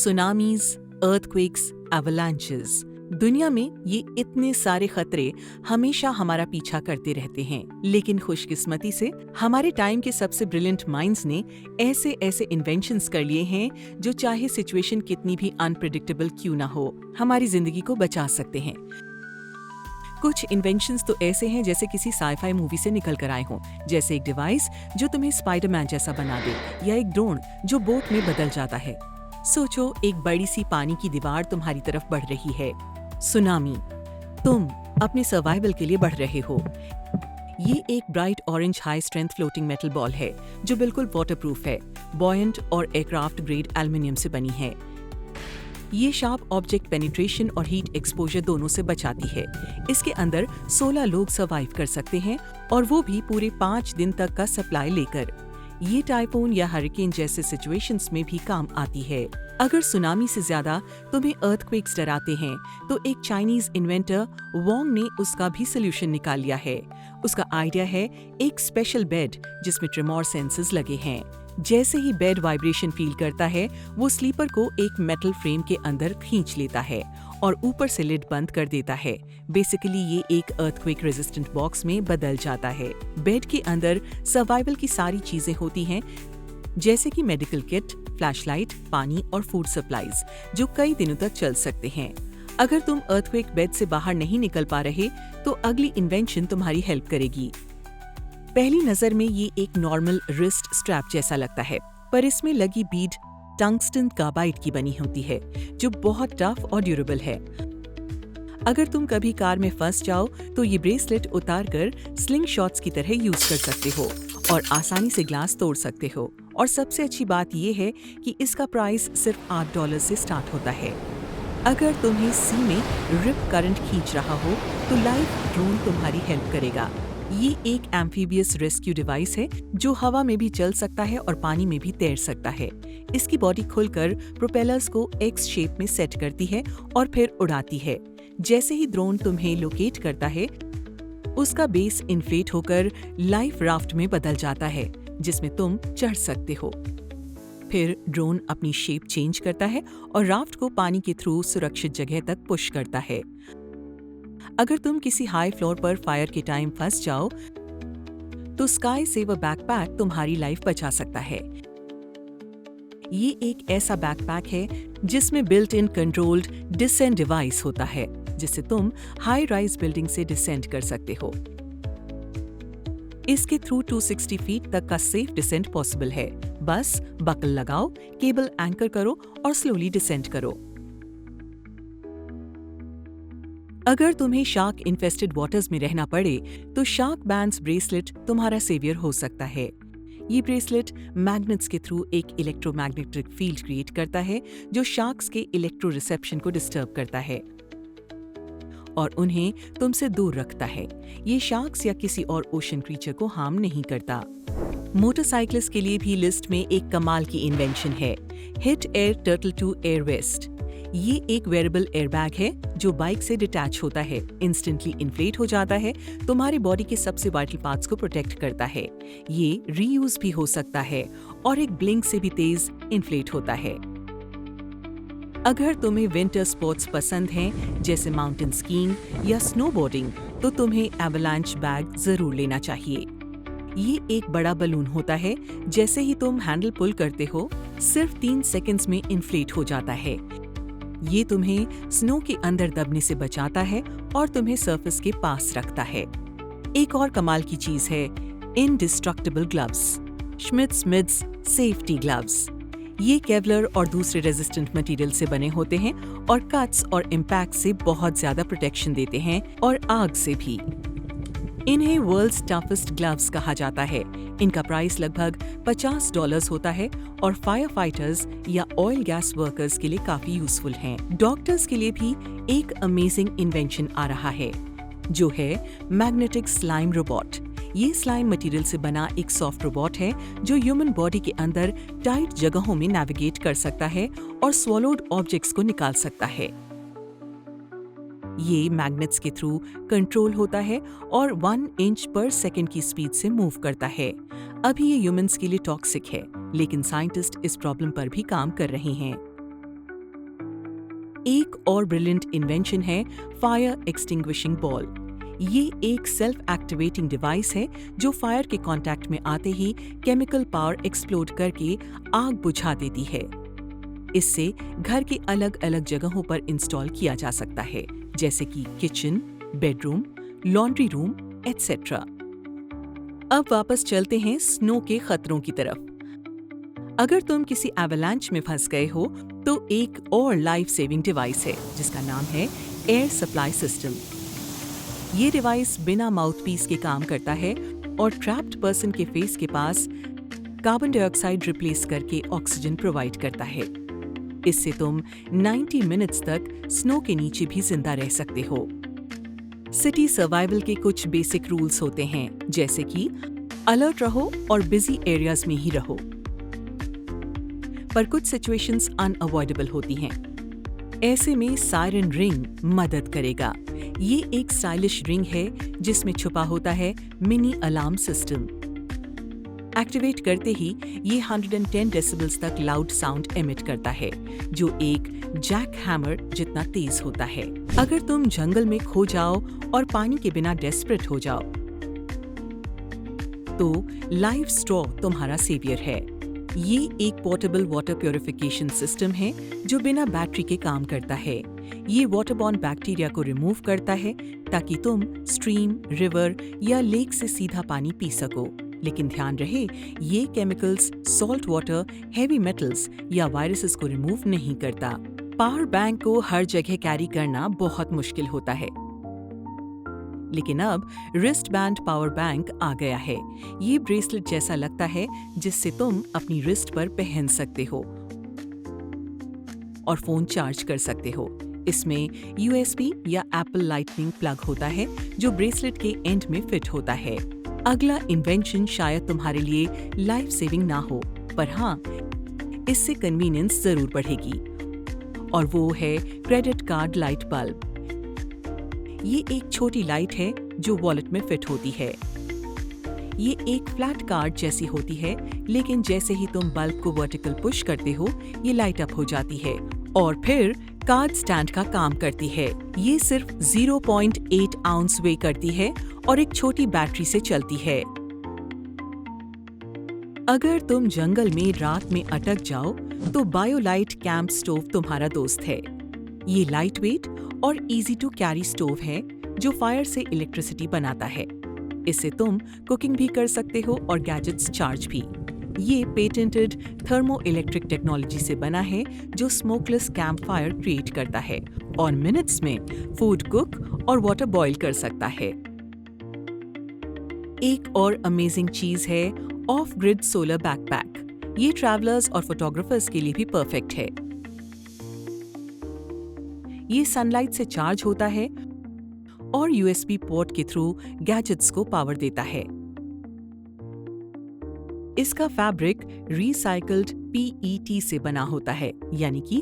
Tsunamis, earthquakes, avalanches. दुनिया में ये इतने सारे खतरे हमेशा हमारा पीछा करते रहते हैं, लेकिन खुशकिस्मती से हमारे टाइम के सबसे ब्रिलियंट माइंड्स ने ऐसे ऐसे इन्वेंशंस कर लिए हैं जो चाहे सिचुएशन कितनी भी अनप्रेडिक्टेबल क्यों ना हो, हमारी जिंदगी को बचा सकते हैं। कुछ इन्वेंशंस तो ऐसे हैं जैसे किसी साईफाई मूवी से निकल कर आए हों, जैसे एक डिवाइस जो तुम्हें स्पाइडरमैन जैसा बना दे, या एक ड्रोन जो बोट में बदल जाता है। सोचो, एक बड़ी सी पानी की दीवार तुम्हारी तरफ बढ़ रही है। सुनामी। तुम अपने सर्वाइवल के लिए बढ़ रहे हो। ये एक bright orange high strength floating metal ball है जो बिल्कुल वाटरप्रूफ है, बॉयंट और एयरक्राफ्ट ग्रेड एल्युमिनियम से बनी है। ये शार्प ऑब्जेक्ट पेनिट्रेशन और हीट एक्सपोजर दोनों से बचाती है। इसके अंदर 16 लोग सर्वाइव कर सकते हैं, और वो भी पूरे 5 दिन तक का सप्लाई लेकर। ये टाइफून या हरिकेन जैसे सिचुएशंस में भी काम आती है। अगर सुनामी से ज्यादा तुम्हें अर्थक्वेक्स डराते हैं, तो एक चाइनीज इन्वेंटर वोंग ने उसका भी सोल्यूशन निकाल लिया है। उसका आइडिया है एक स्पेशल बेड जिसमें ट्रेमोर सेंसर्स लगे हैं। जैसे ही बेड वाइब्रेशन फील करता है, वो स्लीपर को एक मेटल फ्रेम के अंदर खींच लेता है और ऊपर से लिड बंद कर देता है। बेसिकली ये एक अर्थक्वेक रेजिस्टेंट बॉक्स में बदल जाता है। बेड के अंदर सर्वाइवल की सारी चीजें होती हैं, जैसे कि मेडिकल किट, फ्लैशलाइट, पानी और फूड सप्लाईज, जो कई दिनों तक चल सकते हैं। अगर तुम अर्थक्वेक बेड से बाहर नहीं निकल पा रहे, तो अगली इन्वेंशन तुम्हारी हेल्प करेगी। पहली नजर में ये एक नॉर्मल रिस्ट स्ट्रैप जैसा लगता है, पर इसमें लगी बीड टंगस्टन कार्बाइड की बनी होती है, जो बहुत टफ और ड्यूरेबल है। अगर तुम कभी कार में फंस जाओ, तो ये ब्रेसलेट उतार कर स्लिंग शॉट्स की तरह यूज कर सकते हो और आसानी से ग्लास तोड़ सकते हो। और सबसे अच्छी बात ये है कि इसका प्राइस सिर्फ $8 से स्टार्ट होता है। अगर तुम्हें सी में रिप करंट खींच रहा हो, तो लाइव ड्रोन तुम्हारी हेल्प करेगा। ये एक एम्फीबियस रेस्क्यू डिवाइस है जो हवा में भी चल सकता है और पानी में भी तैर सकता है। इसकी बॉडी खुलकर प्रोपेलर्स को एक्स शेप में सेट करती है और फिर उड़ाती है। जैसे ही ड्रोन तुम्हें लोकेट करता है, उसका बेस इन्फ्लेट होकर लाइफ राफ्ट में बदल जाता है, जिसमें तुम चढ़ सकते हो। फिर ड्रोन अपनी शेप चेंज करता है और राफ्ट को पानी के थ्रू सुरक्षित जगह तक पुश करता है। अगर तुम किसी हाई फ्लोर पर फायर के टाइम फंस जाओ, तो स्काई सेवर बैकपैक तुम्हारी लाइफ बचा सकता है। ये एक ऐसा बैकपैक है जिसमें built in controlled descent device होता है, जिससे तुम हाई राइज बिल्डिंग से डिसेंट कर सकते हो। इसके थ्रू 260 फीट तक का सेफ डिसेंट पॉसिबल है। बस बकल लगाओ, केबल एंकर करो और स्लोली डिसेंट करो। अगर तुम्हें शार्क इन्फेस्टेड वाटर्स में रहना पड़े, तो शार्क बैंड्स ब्रेसलेट तुम्हारा सेवियर हो सकता है। ये ब्रेसलेट मैग्नेट्स के थ्रू एक इलेक्ट्रोमैग्नेटिक फील्ड क्रिएट करता है, जो शार्क्स के इलेक्ट्रो रिसेप्शन को डिस्टर्ब करता है और उन्हें तुमसे दूर रखता है। ये शार्क्स या किसी और ओशन क्रीचर को हार्म नहीं करता। मोटरसाइकिलिस्ट के लिए भी लिस्ट में एक कमाल की इन्वेंशन है, hit air turtle 2 air vest. ये एक वेरेबल एयरबैग है जो बाइक से डिटैच होता है, इंस्टेंटली इन्फ्लेट हो जाता है, तुम्हारी बॉडी के सबसे वाइटल पार्ट्स को प्रोटेक्ट करता है। ये रीयूज भी हो सकता है और एक ब्लिंक से भी तेज इन्फ्लेट होता है। अगर तुम्हें विंटर स्पोर्ट्स पसंद हैं, जैसे माउंटेन स्कीइंग या स्नोबोर्डिंग, तो तुम्हें एवलांच बैग जरूर लेना चाहिए। ये एक बड़ा बलून होता है, जैसे ही तुम हैंडल पुल करते हो, सिर्फ 3 सेकंड्स में इन्फ्लेट हो जाता है। ये तुम्हें स्नो के अंदर दबने से बचाता है और तुम्हें सरफेस के पास रखता है। एक और कमाल की चीज है इंडिस्ट्रक्टिबल ग्लव्स, श्मिट्स-मिट्ज सेफ्टी ग्लव्स। ये केवलर और दूसरे रेजिस्टेंट मटेरियल से बने होते हैं और कट्स और इम्पैक्ट से बहुत ज्यादा प्रोटेक्शन देते हैं, और आग से भी। इन्हें वर्ल्ड्स टफेस्ट ग्लव्स कहा जाता है। इनका प्राइस लगभग $50 होता है और फायर फाइटर्स या ऑयल गैस वर्कर्स के लिए काफी यूजफुल हैं। डॉक्टर्स के लिए भी एक अमेजिंग इन्वेंशन आ रहा है, जो है मैग्नेटिक स्लाइम रोबोट। ये स्लाइम मटेरियल से बना एक सॉफ्ट रोबोट है जो ह्यूमन बॉडी के अंदर टाइट जगहों में नेविगेट कर सकता है और स्वॉलोड ऑब्जेक्ट्स को निकाल सकता है। ये मैग्नेट्स के थ्रू कंट्रोल होता है और 1 इंच पर सेकंड की स्पीड से मूव करता है। अभी ये ह्यूमंस के लिए टॉक्सिक है, लेकिन साइंटिस्ट इस प्रॉब्लम पर भी काम कर रहे हैं। एक और ब्रिलियंट इन्वेंशन है फायर एक्सटिंग्विशिंग बॉल। ये एक सेल्फ एक्टिवेटिंग डिवाइस है जो फायर के कांटेक्ट में आते ही केमिकल पावर एक्सप्लोड करके आग बुझा देती है। इससे घर के अलग अलग जगहों पर इंस्टॉल किया जा सकता है, जैसे कि kitchen, bedroom, laundry room etcetera. अब वापस चलते हैं स्नो के खतरों की तरफ। अगर तुम किसी एवलांच में फंस गए हो तो एक और लाइफ सेविंग डिवाइस है जिसका नाम है एयर सप्लाई सिस्टम। ये डिवाइस बिना माउथपीस के काम करता है और ट्रैप्ड पर्सन के फेस के पास कार्बन डाइऑक्साइड रिप्लेस करके ऑक्सीजन प्रोवाइड करता है। इससे तुम 90 मिनट्स तक स्नो के नीचे भी जिंदा रह सकते हो। सिटी सर्वाइवल के कुछ बेसिक रूल्स होते हैं, जैसे कि अलर्ट रहो और बिजी एरियाज में ही रहो। पर कुछ सिचुएशंस अनअवॉइडेबल होती हैं। ऐसे में सायरन रिंग मदद करेगा। ये एक स्टाइलिश रिंग है जिसमें छुपा होता है मिनी अलार्म सिस्टम। एक्टिवेट करते ही ये 110 डेसिबल्स तक लाउड साउंड एमिट करता है, जो एक जैक हैमर जितना तेज होता है। अगर तुम जंगल में खो जाओ और पानी के बिना डेस्परेट हो जाओ, तो लाइव स्ट्रॉ तुम्हारा सेवियर है। ये एक पोर्टेबल वाटर प्यूरिफिकेशन सिस्टम है जो बिना बैटरी के काम करता है। ये वाटरबॉर्न बैक्टीरिया को रिमूव करता है ताकि तुम स्ट्रीम, रिवर या लेक से सीधा पानी पी सको। लेकिन ध्यान रहे, ये chemicals salt water, heavy metals या वायरसेस को रिमूव नहीं करता। पावर बैंक को हर जगह कैरी करना बहुत मुश्किल होता है, लेकिन अब रिस्ट बैंड पावर बैंक आ गया है। ये ब्रेसलेट जैसा लगता है जिससे तुम अपनी रिस्ट पर पहन सकते हो और फोन चार्ज कर सकते हो। इसमें USB या एप्पल लाइटनिंग प्लग होता है जो ब्रेसलेट के एंड में फिट होता है। अगला इन्वेंशन शायद तुम्हारे लिए लाइफ सेविंग ना हो, पर हाँ, इससे कन्वीनियंस जरूर बढ़ेगी, और वो है क्रेडिट कार्ड लाइट बल्ब। ये एक छोटी लाइट है जो वॉलेट में फिट होती है। ये एक फ्लैट कार्ड जैसी होती है, लेकिन जैसे ही तुम बल्ब को वर्टिकल पुश करते हो, ये लाइट अप हो जाती है और फिर कार्ड स्टैंड का काम करती है। ये सिर्फ 0.8 आउंस वे करती है और एक छोटी बैटरी से चलती है। अगर तुम जंगल में रात में अटक जाओ तो बायोलाइट कैंप स्टोव तुम्हारा दोस्त है। ये लाइट वेट और इजी टू कैरी स्टोव है जो फायर से इलेक्ट्रिसिटी बनाता है। इससे तुम कुकिंग भी कर सकते हो और गैजेट्स चार्ज भी। ये पेटेंटेड थर्मो इलेक्ट्रिक टेक्नोलॉजी से बना है जो स्मोकलेस कैंप फायर क्रिएट करता है और मिनट्स में फूड कुक और वाटर बॉईल कर सकता है। एक और अमेजिंग चीज है ऑफ ग्रिड सोलर बैकपैक। ये ट्रैवलर्स और फोटोग्राफर्स के लिए भी परफेक्ट है। ये सनलाइट से चार्ज होता है और USB पोर्ट के थ्रू गैजेट्स को पावर देता है। इसका फैब्रिक रिसाइकल्ड PET से बना होता है, यानी कि